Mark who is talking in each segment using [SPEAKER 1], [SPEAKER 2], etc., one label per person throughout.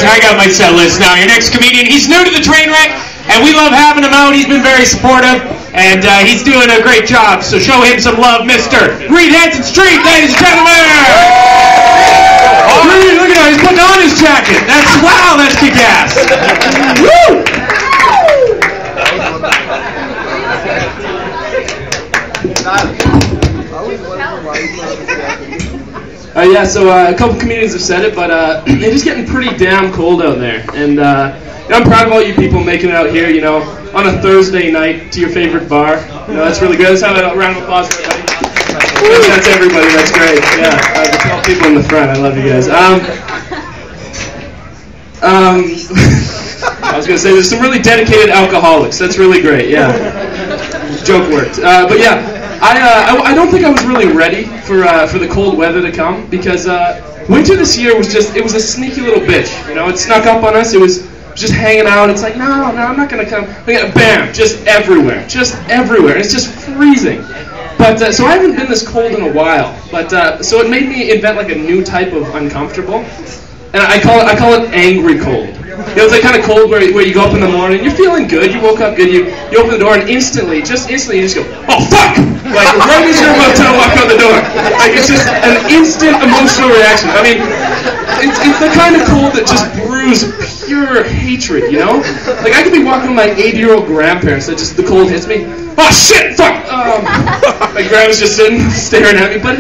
[SPEAKER 1] I got my set list now. Your next comedian, he's new to the train wreck, and we love having him out. He's been very supportive, and he's doing a great job. So show him some love, Mr. Reed Hanson Street, ladies and gentlemen. Reed, look at him. He's putting on his jacket. Wow, that's kick-ass. Woo!
[SPEAKER 2] Yeah, so a couple comedians have said it, but it is getting pretty damn cold out there, and I'm proud of all you people making it out here, you know, on a Thursday night to your favorite bar. You know, that's really good. Let's have a round of applause for everybody. That's everybody. That's great. Yeah, the 12 people in the front. I love you guys. I was gonna say there's some really dedicated alcoholics. That's really great. Yeah, joke worked. But yeah. I don't think I was really ready for the cold weather to come, because winter this year was a sneaky little bitch. You know, it snuck up on us. It was just hanging out. It's like, no, I'm not gonna come. Bam, just everywhere. It's just freezing. But so I haven't been this cold in a while. But so it made me invent like a new type of uncomfortable, and I call it angry cold. You know, it's like kind of cold where you go up in the morning, you're feeling good, you woke up good, you open the door, and instantly you just go, oh fuck! Like right as you're about to walk out the door. Like it's just an instant emotional reaction. I mean, it's the kind of cold that just brews pure hatred, you know? Like I could be walking with my 80-year-old grandparents that just the cold hits me. Oh shit, fuck! My grandma's just sitting staring at me, but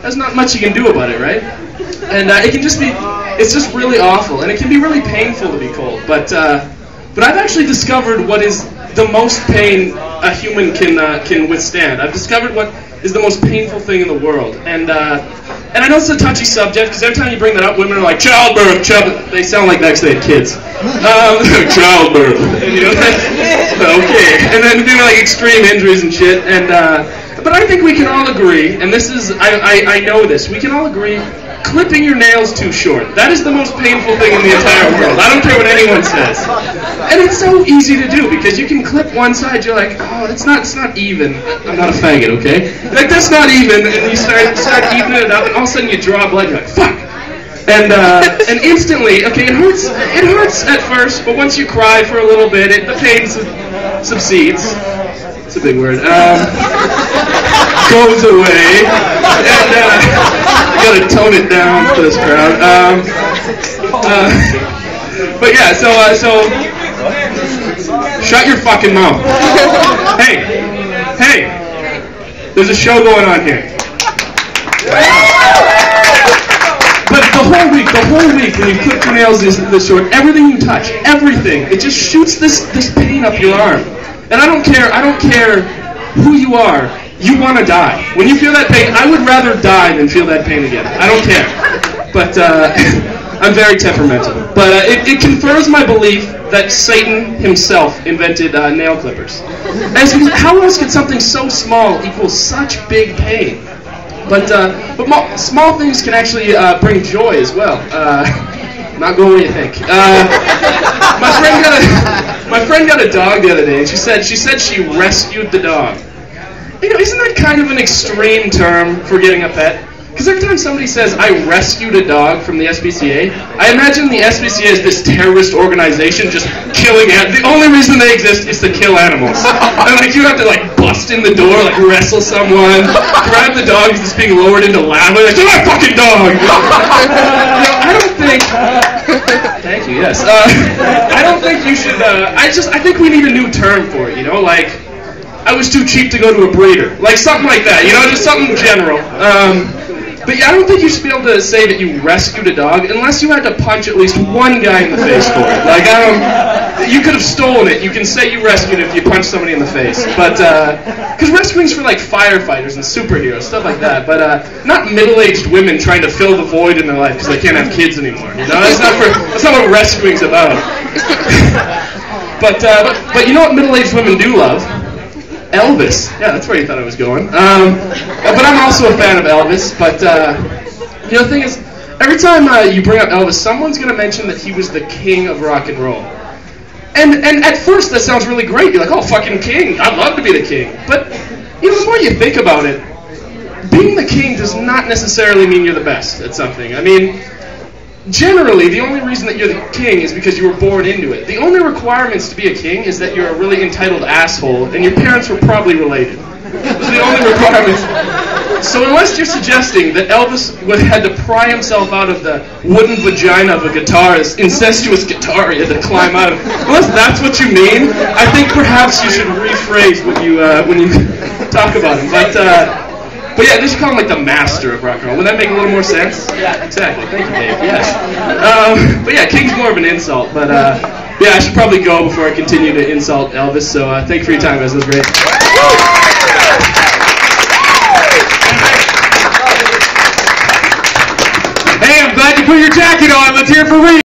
[SPEAKER 2] there's not much you can do about it, right? And it can just be, it's just really awful, and it can be really painful to be cold. But I've actually discovered what is the most pain a human can withstand. I've discovered what is the most painful thing in the world, and I know it's a touchy subject, because every time you bring that up, women are like, childbirth. They sound like next they had kids. Childbirth. And, you know, okay. And then doing like extreme injuries and shit. And but I think we can all agree, and this is I know this. We can all agree. Clipping your nails too short. That is the most painful thing in the entire world. I don't care what anyone says. And it's so easy to do, because you can clip one side, you're like, oh, it's not even. I'm not a faggot, okay? Like, that's not even, and you start evening it up, and all of a sudden you draw blood, you're like, fuck! And instantly, okay, it hurts at first, but once you cry for a little bit, the pain subsides. It's a big word. Goes away, and I gotta tone it down for this crowd. But yeah, so shut your fucking mouth. Hey, there's a show going on here. But the whole week, when you clip your nails this short, everything you touch, everything, it just shoots this pain up your arm. And I don't care who you are. You want to die. When you feel that pain, I would rather die than feel that pain again. I don't care. But I'm very temperamental. But it confirms my belief that Satan himself invented nail clippers. How else could something so small equal such big pain? But small things can actually bring joy as well. Not going where you think. My friend got a dog the other day, and she said she rescued the dog. You know, isn't that kind of an extreme term for getting a pet? Because every time somebody says, I rescued a dog from the SPCA, I imagine the SPCA is this terrorist organization just killing animals. The only reason they exist is to kill animals. And like, you have to like bust in the door, like wrestle someone, grab the dog that's being lowered into lava, like, you're my fucking dog! You know, I don't think... Thank you, yes. I don't think you should... I think we need a new term for it, you know, like... I was too cheap to go to a breeder. Like, something like that, you know, just something general. But yeah, I don't think you should be able to say that you rescued a dog unless you had to punch at least one guy in the face for it. Like, you could have stolen it. You can say you rescued it if you punched somebody in the face. But, because rescuing's for, like, firefighters and superheroes, stuff like that. But, not middle-aged women trying to fill the void in their life because they can't have kids anymore. You know, that's not what rescuing's about. But you know what middle-aged women do love? Elvis. Yeah, that's where you thought I was going. But I'm also a fan of Elvis. But, you know, the thing is, every time you bring up Elvis, someone's going to mention that he was the king of rock and roll. And at first, that sounds really great. You're like, oh, fucking king. I'd love to be the king. But, you know, the more you think about it, being the king does not necessarily mean you're the best at something. I mean, generally, the only reason that you're the king is because you were born into it. The only requirements to be a king is that you're a really entitled asshole, and your parents were probably related. Those are the only requirements. So unless you're suggesting that Elvis had to pry himself out of the wooden vagina of a guitar, this incestuous guitar he had to climb out of, unless that's what you mean, I think perhaps you should rephrase what you when you talk about him. But yeah, they should call him like the master of rock and roll. Would that make a little more sense? Yeah, exactly. Thank you, Dave. Yes. But yeah, king's more of an insult. But yeah, I should probably go before I continue to insult Elvis. So thank you for your time, guys. That was great.
[SPEAKER 1] Hey, I'm glad you put your jacket on. Let's hear it for Reed.